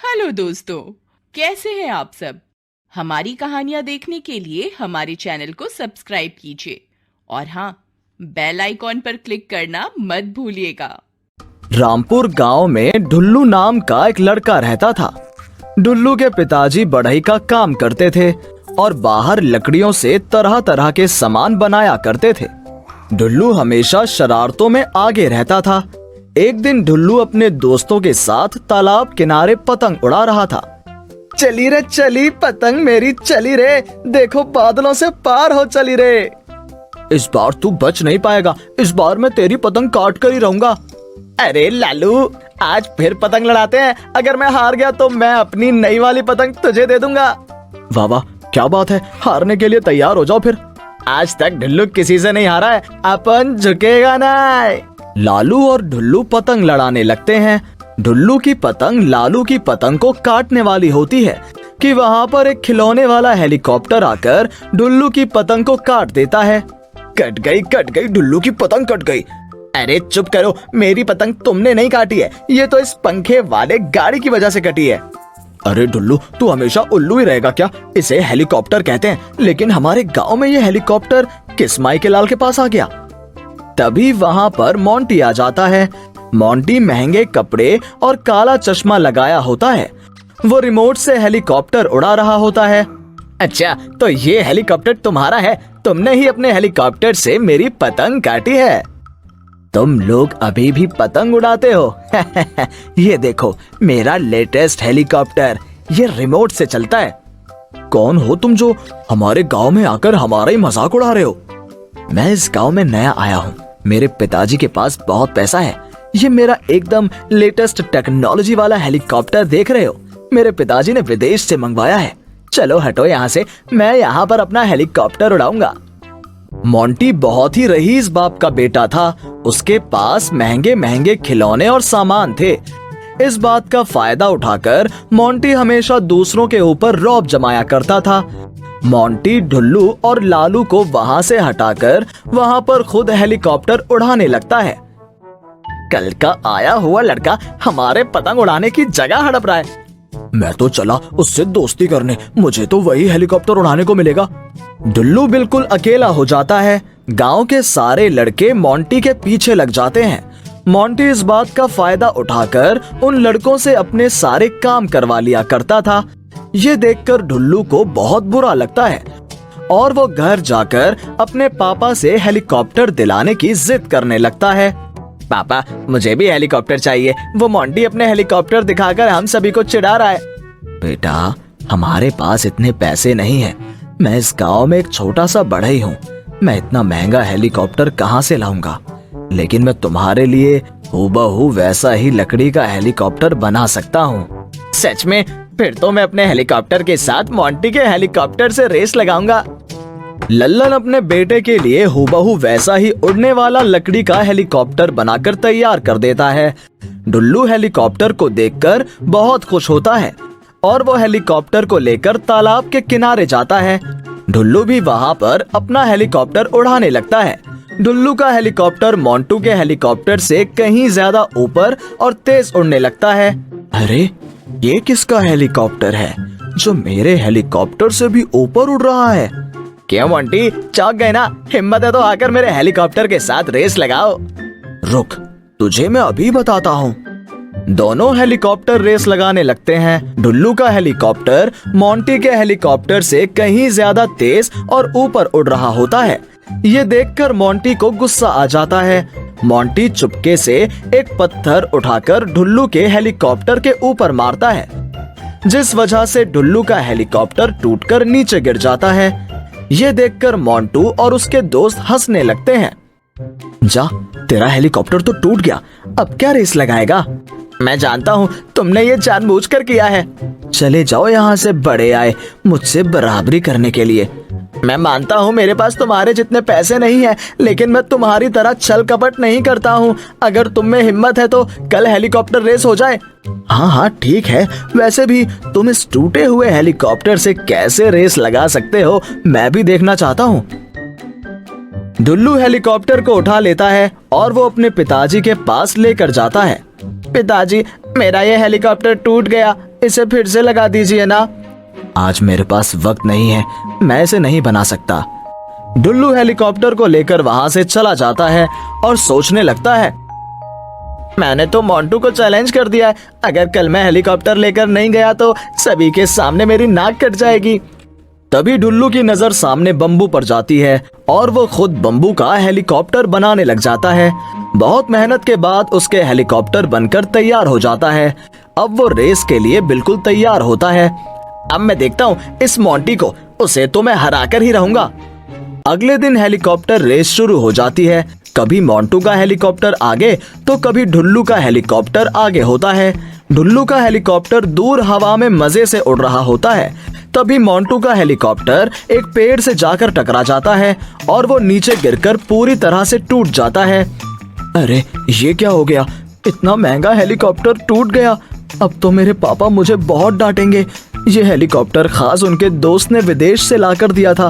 Hello दोस्तों, कैसे हैं आप सब। हमारी कहानियां देखने के लिए हमारे चैनल को सब्सक्राइब कीजिए और हाँ, बेल आइकॉन पर क्लिक करना मत भूलिएगा। रामपुर गांव में ढुल्लू नाम का एक लड़का रहता था। ढुल्लू के पिताजी बढ़ई का काम करते थे और बाहर लकड़ियों से तरह तरह के सामान बनाया करते थे। ढुल्लू हमेशा शरारतों में आगे रहता था। एक दिन ढुल्लू अपने दोस्तों के साथ तालाब किनारे पतंग उड़ा रहा था। चली रे चली पतंग मेरी चली रे, देखो बादलों से पार हो चली रे। इस बार तू बच नहीं पाएगा, इस बार मैं तेरी पतंग काट कर ही रहूंगा। अरे लालू, आज फिर पतंग लड़ाते हैं। अगर मैं हार गया तो मैं अपनी नई वाली पतंग तुझे दे दूंगा। वाह वाह, क्या बात है, हारने के लिए तैयार हो जाओ फिर। आज तक ढुल्लू किसी से नहीं हारा है, अपन झुकेगा नहीं। लालू और ढुल्लू पतंग लड़ाने लगते हैं। ढुल्लू की पतंग लालू की पतंग को काटने वाली होती है कि वहाँ पर एक खिलौने वाला हेलीकॉप्टर आकर ढुल्लू की पतंग को काट देता है। कट गई ढुल्लू की पतंग कट गई। अरे चुप करो, मेरी पतंग तुमने नहीं काटी है, ये तो इस पंखे वाले गाड़ी की वजह से कटी है। अरे ढुल्लू, तू हमेशा उल्लू ही रहेगा क्या? इसे हेलीकॉप्टर कहते हैं, लेकिन हमारे गांव में ये हेलीकॉप्टर किस माई के लाल के पास आ गया? तभी वहाँ पर मोंटी आ जाता है। मोंटी महंगे कपड़े और काला चश्मा लगाया होता है। वो रिमोट से हेलीकॉप्टर उड़ा रहा होता है। अच्छा, तो ये हेलीकॉप्टर तुम्हारा है? तुमने ही अपने हेलीकॉप्टर से मेरी पतंग काटी है। तुम लोग अभी भी पतंग उड़ाते हो? ये देखो मेरा लेटेस्ट हेलीकॉप्टर, ये रिमोट से चलता है। कौन हो तुम जो हमारे गांव में आकर हमारा ही मजाक उड़ा रहे हो? मैं इस गांव में नया आया हूँ, मेरे पिताजी के पास बहुत पैसा है। ये मेरा एकदम लेटेस्ट टेक्नोलॉजी वाला हेलीकॉप्टर देख रहे हो, मेरे पिताजी ने विदेश से मंगवाया है। चलो हटो यहाँ से, मैं यहाँ पर अपना हेलीकॉप्टर उड़ाऊंगा। मोंटी बहुत ही रईस बाप का बेटा था। उसके पास महंगे महंगे खिलौने और सामान थे। इस बात का फायदा उठाकर मोंटी हमेशा दूसरों के ऊपर रौब जमाया करता था। मोंटी ढुल्लू और लालू को वहाँ से हटाकर वहाँ पर खुद हेलीकॉप्टर उड़ाने लगता है। कल का आया हुआ लड़का हमारे पतंग उड़ाने की जगह हड़प रहा है। मैं तो चला उससे दोस्ती करने, मुझे तो वही हेलीकॉप्टर उड़ाने को मिलेगा। ढुल्लू बिल्कुल अकेला हो जाता है। गांव के सारे लड़के मोंटी के पीछे लग जाते हैं। मोंटी इस बात का फायदा उठाकर उन लड़कों से अपने सारे काम करवा लिया करता था। ये देखकर ढुल्लू को बहुत बुरा लगता है और वो घर जाकर अपने पापा से हेलीकॉप्टर दिलाने की जिद करने लगता है। पापा, मुझे भी हेलीकॉप्टर चाहिए। वो मोंटी अपने हेलीकॉप्टर दिखाकर हम सभी को चिढ़ा रहा है। बेटा, हमारे पास इतने पैसे नहीं है। मैं इस गांव में एक छोटा सा बढ़ई हूँ, मैं इतना महंगा हेलीकॉप्टर कहाँ से लाऊंगा? लेकिन मैं तुम्हारे लिए हूबहू वैसा ही लकड़ी का हेलीकॉप्टर बना सकता हूँ। सच में? फिर तो मैं अपने हेलीकॉप्टर के साथ मोंटी के हेलीकॉप्टर से रेस लगाऊंगा। लल्लन अपने बेटे के लिए हूबहू वैसा ही उड़ने वाला लकड़ी का हेलीकॉप्टर बनाकर तैयार कर देता है। ढुल्लू हेलीकॉप्टर को देखकर बहुत खुश होता है और वो हेलीकॉप्टर को लेकर तालाब के किनारे जाता है। ढुल्लू भी वहाँ पर अपना हेलीकॉप्टर उड़ाने लगता है। ढुल्लू का हेलीकॉप्टर मोंटू के हेलीकॉप्टर से कहीं ज्यादा ऊपर और तेज उड़ने लगता है। अरे, ये किसका हेलीकॉप्टर है जो मेरे हेलीकॉप्टर से भी ऊपर उड़ रहा है? क्यों मोंटी, चौंक गए ना? हिम्मत है तो आकर मेरे हेलीकॉप्टर के साथ रेस लगाओ। रुक, तुझे मैं अभी बताता हूँ। दोनों हेलीकॉप्टर रेस लगाने लगते हैं। ढुल्लू का हेलीकॉप्टर मोंटी के हेलीकॉप्टर से कहीं ज्यादा तेज और ऊपर उड़ रहा होता है। ये देखकर मोंटी को गुस्सा आ जाता है। मोंटी चुपके से एक पत्थर उठाकर ढुल्लू के हेलीकॉप्टर के ऊपर मारता है, जिस वजह से ढुल्लू का हेलीकॉप्टर टूटकर नीचे गिर जाता है। ये देखकर मोंटू और उसके दोस्त हंसने लगते हैं। जा, तेरा हेलीकॉप्टर तो टूट गया, अब क्या रेस लगाएगा? मैं जानता हूँ तुमने ये जानबूझकर किया है। चले जाओ यहाँ से, बड़े आए मुझसे बराबरी करने के लिए। मैं मानता हूँ मेरे पास तुम्हारे जितने पैसे नहीं है, लेकिन मैं तुम्हारी तरह छल कपट नहीं करता हूँ। अगर तुम में हिम्मत है तो कल हेलीकॉप्टर रेस हो जाए। हाँ हाँ ठीक है, वैसे भी तुम इस टूटे हुए हेलीकॉप्टर से कैसे रेस लगा सकते हो, मैं भी देखना चाहता हूँ। ढुल्लू हेलीकॉप्टर को उठा लेता है और वो अपने पिताजी के पास लेकर जाता है। पिताजी, मेरा ये हेलीकॉप्टर टूट गया, इसे फिर से लगा दीजिए ना। आज मेरे पास वक्त नहीं है, मैं इसे नहीं बना सकता। डुल्लू हेलीकॉप्टर को लेकर वहां से चला जाता है और सोचने लगता है, मैंने तो मोंटू को चैलेंज कर दिया है, अगर कल मैं हेलीकॉप्टर लेकर नहीं गया तो सभी के सामने मेरी नाक कट जाएगी। तभी डुल्लू की नजर सामने बम्बू पर जाती है और वो खुद बम्बू का हेलीकॉप्टर बनाने लग जाता है। बहुत मेहनत के बाद उसके हेलीकॉप्टर बनकर तैयार हो जाता है। अब वो रेस के लिए बिल्कुल तैयार होता है। अब मैं देखता हूँ इस मोंटी को, उसे तो मैं हराकर ही रहूंगा। अगले दिन हेलीकॉप्टर रेस शुरू हो जाती है। कभी मोंटू का हेलीकॉप्टर आगे तो कभी डुल्लू का हेलीकॉप्टर आगे होता है। डुल्लू का हेलीकॉप्टर दूर हवा में मजे से उड़ रहा होता है। तभी मोंटू का हेलीकॉप्टर एक पेड़ से जाकर टकरा जाता है और वो नीचे गिरकर पूरी तरह से टूट जाता है। अरे ये क्या हो गया, इतना महंगा हेलीकॉप्टर टूट गया। अब तो मेरे पापा मुझे बहुत डांटेंगे। ये हेलीकॉप्टर खास उनके दोस्त ने विदेश से लाकर दिया था।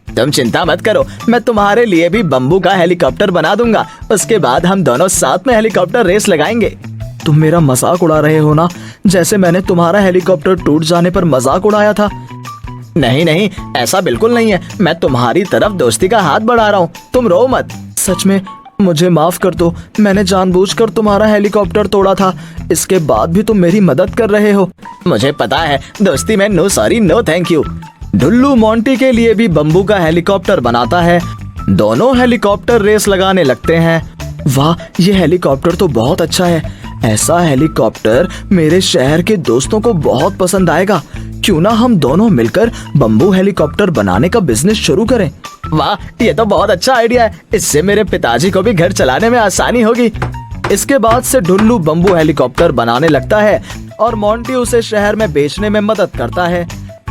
तुम चिंता मत करो, मैं तुम्हारे लिए भी बम्बू का हेलीकॉप्टर बना दूंगा। उसके बाद हम दोनों साथ में हेलीकॉप्टर रेस लगाएंगे। तुम मेरा मजाक उड़ा रहे हो ना, जैसे मैंने तुम्हारा हेलीकॉप्टर टूट जाने पर मजाक उड़ाया था। नहीं नहीं, ऐसा बिल्कुल नहीं है। मैं तुम्हारी तरफ दोस्ती का हाथ बढ़ा रहा हूँ, तुम रो मत। सच में मुझे माफ कर दो, मैंने जानबूझकर तुम्हारा हेलीकॉप्टर तोड़ा था। इसके बाद भी तुम मेरी मदद कर रहे हो। मुझे पता है, दोस्ती में no sorry no thank you. डुल्लू मोंटी के लिए भी बम्बू का हेलीकॉप्टर बनाता है। दोनों हेलीकॉप्टर रेस लगाने लगते हैं। वाह, ये हेलीकॉप्टर तो बहुत अच्छा है। ऐसा हेलीकॉप्टर मेरे शहर के दोस्तों को बहुत पसंद आएगा। क्यों ना हम दोनों मिलकर बम्बू हेलीकॉप्टर बनाने का बिजनेस शुरू करें। वाह, ये तो बहुत अच्छा आइडिया है। इससे मेरे पिताजी को भी घर चलाने में आसानी होगी। इसके बाद से डुल्लू बम्बू हेलीकॉप्टर बनाने लगता है और मोंटी उसे शहर में बेचने में मदद करता है।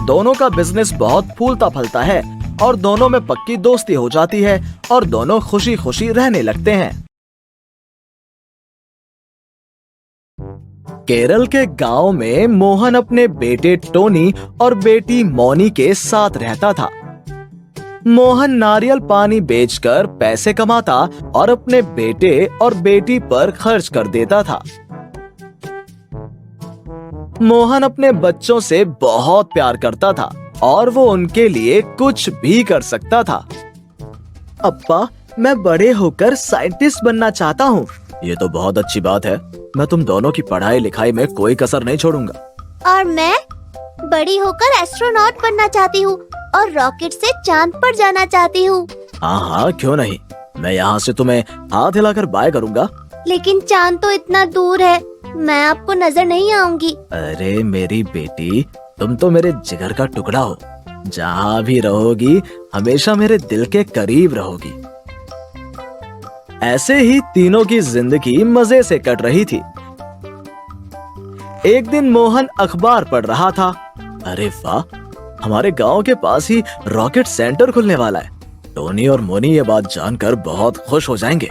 दोनों का बिजनेस बहुत फूलता फलता है और दोनों में पक्की दोस्ती हो जाती है और दोनों खुशी खुशी रहने लगते हैं। केरल के गांव में मोहन अपने बेटे टोनी और बेटी मोनी के साथ रहता था। मोहन नारियल पानी बेचकर पैसे कमाता और अपने बेटे और बेटी पर खर्च कर देता था। मोहन अपने बच्चों से बहुत प्यार करता था और वो उनके लिए कुछ भी कर सकता था। अप्पा, मैं बड़े होकर साइंटिस्ट बनना चाहता हूँ। ये तो बहुत अच्छी बात है। मैं तुम दोनों की पढ़ाई लिखाई में कोई कसर नहीं छोड़ूंगा। और मैं बड़ी होकर एस्ट्रोनॉट बनना चाहती हूँ और रॉकेट से चांद पर जाना चाहती हूँ। हाँ हाँ, क्यों नहीं। मैं यहाँ से तुम्हें हाथ हिलाकर बाय करूँगा। लेकिन चांद तो इतना दूर है, मैं आपको नजर नहीं आऊंगी। अरे मेरी बेटी, तुम तो मेरे जिगर का टुकड़ा हो। जहाँ भी रहोगी हमेशा मेरे दिल के करीब रहोगी। ऐसे ही तीनों की जिंदगी मजे से कट रही थी। एक दिन मोहन अखबार पढ़ रहा था। अरे वाह, हमारे गांव के पास ही रॉकेट सेंटर खुलने वाला है। टोनी और मोनी ये बात जानकर बहुत खुश हो जाएंगे।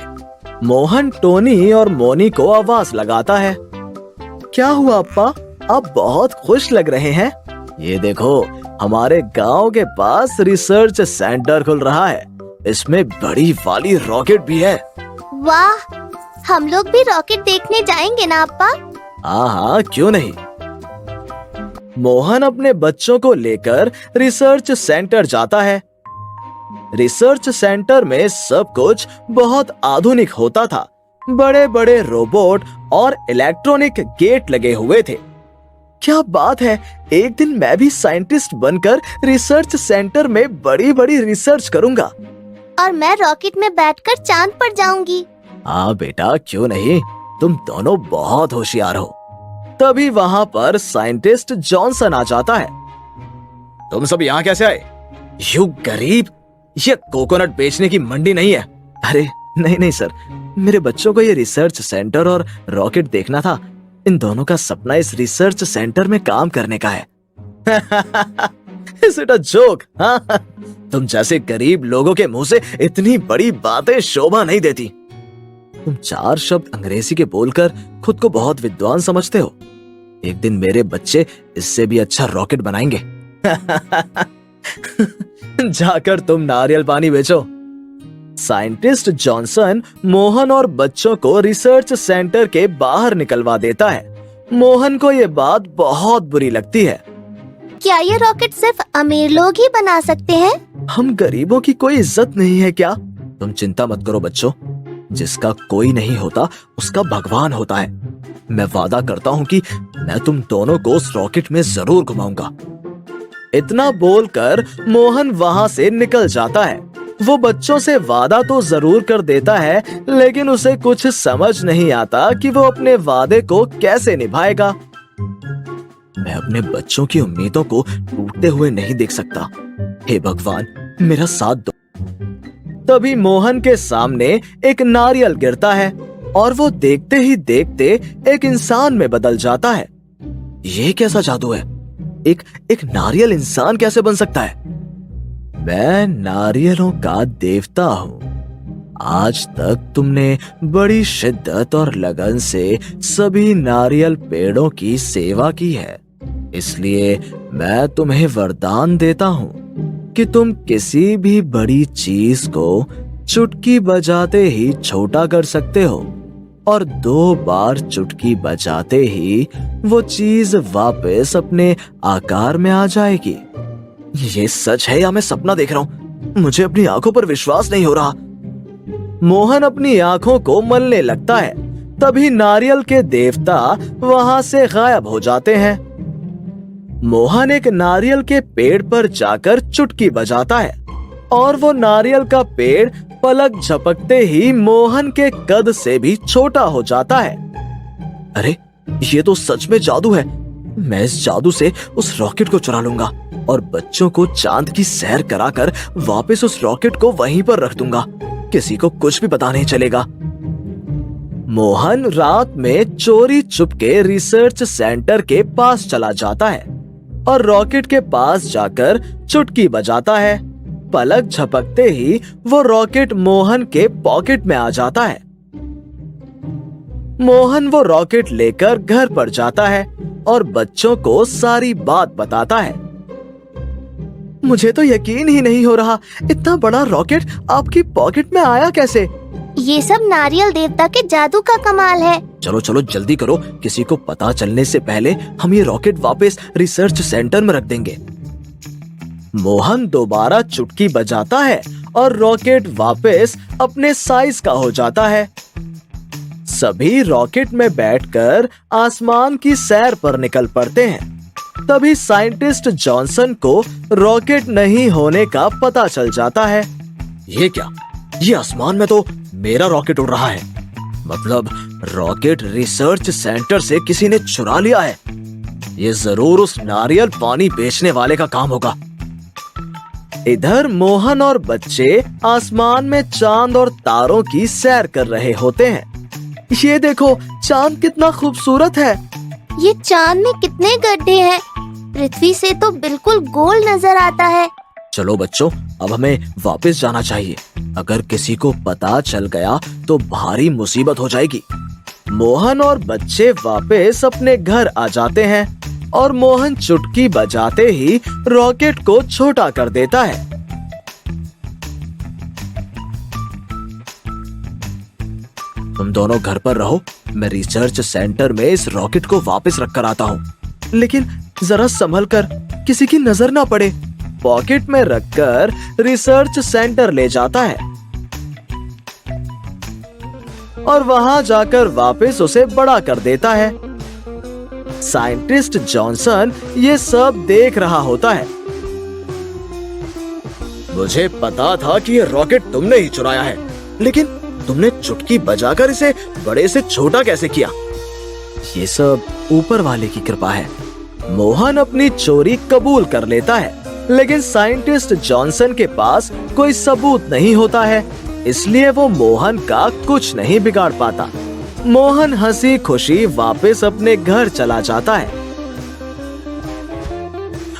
मोहन टोनी और मोनी को आवाज लगाता है। क्या हुआ अप्पा, आप बहुत खुश लग रहे हैं। ये देखो, हमारे गांव के पास रिसर्च सेंटर खुल रहा है। इसमें बड़ी वाली रॉकेट भी है। वाह, हम लोग भी रॉकेट देखने जाएंगे ना अप्पा? हाँ हाँ, क्यों नहीं। मोहन अपने बच्चों को लेकर रिसर्च सेंटर जाता है। रिसर्च सेंटर में सब कुछ बहुत आधुनिक होता था। बड़े बड़े रोबोट और इलेक्ट्रॉनिक गेट लगे हुए थे। क्या बात है, एक दिन मैं भी साइंटिस्ट बनकर रिसर्च सेंटर में बड़ी बड़ी रिसर्च करूंगा। और मैं रॉकेट में बैठकर चांद पर जाऊंगी। हाँ बेटा, क्यों नहीं। तुम दोनों बहुत होशियार हो। तभी वहां पर साइंटिस्ट जॉनसन आ जाता है। तुम सब यहाँ कैसे आए? यू गरीब, ये कोकोनट बेचने की मंडी नहीं है। अरे नहीं नहीं सर, मेरे बच्चों को ये रिसर्च सेंटर और रॉकेट देखना था। इन दोनों का सपना इस रिसर्च सेंटर में काम करने का है। Is it a joke? हाँ? तुम जैसे गरीब लोगों के मुंह से इतनी बड़ी बातें शोभा नहीं देती। तुम चार शब्द अंग्रेजी के बोलकर खुद को बहुत विद्वान समझते हो। एक दिन मेरे बच्चे इससे भी अच्छा रॉकेट बनाएंगे। जाकर तुम नारियल पानी बेचो। साइंटिस्ट जॉनसन मोहन और बच्चों को रिसर्च सेंटर के बाहर निकलवा देता है मोहन को ये बात बहुत बुरी लगती है। क्या ये रॉकेट सिर्फ अमीर लोग ही बना सकते हैं? हम गरीबों की कोई इज्जत नहीं है क्या? तुम चिंता मत करो बच्चों, जिसका कोई नहीं होता उसका भगवान होता है। मैं वादा करता हूँ कि मैं तुम दोनों को उस रॉकेट में जरूर घुमाऊंगा। इतना बोलकर मोहन वहाँ से निकल जाता है। वो बच्चों से वादा तो जरूर कर देता है, लेकिन उसे कुछ समझ नहीं आता कि वो अपने वादे को कैसे निभाएगा। मैं अपने बच्चों की उम्मीदों को टूटते हुए नहीं देख सकता। हे भगवान, मेरा साथ दो। तभी मोहन के सामने एक नारियल गिरता है और वो देखते ही देखते एक इंसान में बदल जाता है। ये कैसा जादू है? एक नारियल इंसान कैसे बन सकता है? मैं नारियलों का देवता हूँ। आज तक तुमने बड़ी शिद्दत और लगन से सभी नारियल पेड़ों की सेवा की है, इसलिए मैं तुम्हें वरदान देता हूँ कि तुम किसी भी बड़ी चीज को चुटकी बजाते ही छोटा कर सकते हो, और 2 बार चुटकी बजाते ही वो चीज वापस अपने आकार में आ जाएगी। ये सच है या मैं सपना देख रहा हूँ? मुझे अपनी आंखों पर विश्वास नहीं हो रहा। मोहन अपनी आंखों को मलने लगता है। तभी नारियल के देवता वहां से गायब हो जाते हैं। मोहन एक नारियल के पेड़ पर जाकर चुटकी बजाता है और वो नारियल का पेड़ पलक झपकते ही मोहन के कद से भी छोटा हो जाता है। अरे, ये तो सच में जादू है। मैं इस जादू से उस रॉकेट को चुरा लूंगा और बच्चों को चांद की सैर कराकर वापस उस रॉकेट को वहीं पर रख दूंगा। किसी को कुछ भी पता नहीं चलेगा। मोहन रात में चोरी चुपके रिसर्च सेंटर के पास चला जाता है और रॉकेट के पास जाकर चुटकी बजाता है। पलक झपकते ही वो रॉकेट मोहन के पॉकेट में आ जाता है। मोहन वो रॉकेट लेकर घर पर जाता है और बच्चों को सारी बात बताता है। मुझे तो यकीन ही नहीं हो रहा, इतना बड़ा रॉकेट आपकी पॉकेट में आया कैसे? ये सब नारियल देवता के जादू का कमाल है। चलो चलो जल्दी करो, किसी को पता चलने से पहले हम ये रॉकेट वापस रिसर्च सेंटर में रख देंगे। मोहन दोबारा चुटकी बजाता है और रॉकेट वापस अपने साइज का हो जाता है। सभी रॉकेट में बैठकर आसमान की सैर पर निकल पड़ते हैं। तभी साइंटिस्ट जॉनसन को रॉकेट नहीं होने का पता चल जाता है। ये क्या? ये आसमान में तो मेरा रॉकेट उड़ रहा है। मतलब रॉकेट रिसर्च सेंटर से किसी ने चुरा लिया है। ये जरूर उस नारियल पानी बेचने वाले का काम होगा। इधर मोहन और बच्चे आसमान में चांद और तारों की सैर कर रहे होते हैं। ये देखो, चांद कितना खूबसूरत है। ये चांद में कितने गड्ढे हैं। पृथ्वी से तो बिल्कुल गोल नजर आता है। चलो बच्चों, अब हमें वापस जाना चाहिए। अगर किसी को पता चल गया तो भारी मुसीबत हो जाएगी। मोहन और बच्चे वापस अपने घर आ जाते हैं और मोहन चुटकी बजाते ही रॉकेट को छोटा कर देता है। तुम दोनों घर पर रहो, मैं रिसर्च सेंटर में इस रॉकेट को वापस रख कर आता हूँ। लेकिन जरा संभल कर, किसी की नजर ना पड़े। पॉकेट में रखकर रिसर्च सेंटर ले जाता है और वहां जाकर वापस उसे बड़ा कर देता है। साइंटिस्ट जॉनसन ये सब देख रहा होता है। मुझे पता था कि ये रॉकेट तुमने ही चुराया है, लेकिन तुमने चुटकी बजाकर इसे बड़े से छोटा कैसे किया? ये सब ऊपर वाले की कृपा है। मोहन अपनी चोरी कबूल कर लेता है, लेकिन साइंटिस्ट जॉनसन के पास कोई सबूत नहीं होता है, इसलिए वो मोहन का कुछ नहीं बिगाड़ पाता। मोहन हंसी खुशी वापस अपने घर चला जाता है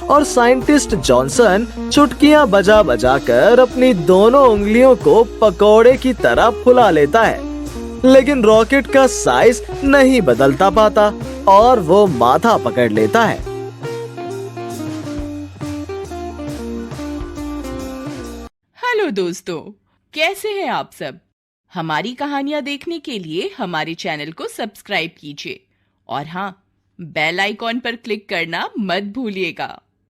और साइंटिस्ट जॉनसन चुटकियां बजा बजा कर अपनी दोनों उंगलियों को पकोड़े की तरह फुला लेता है, लेकिन रॉकेट का साइज नहीं बदलता पाता और वो माथा पकड़ लेता है। हेलो दोस्तों, कैसे हैं आप सब? हमारी कहानियां देखने के लिए हमारे चैनल को सब्सक्राइब कीजिए और हाँ, बेल आइकॉन पर क्लिक करना मत भूलिएगा।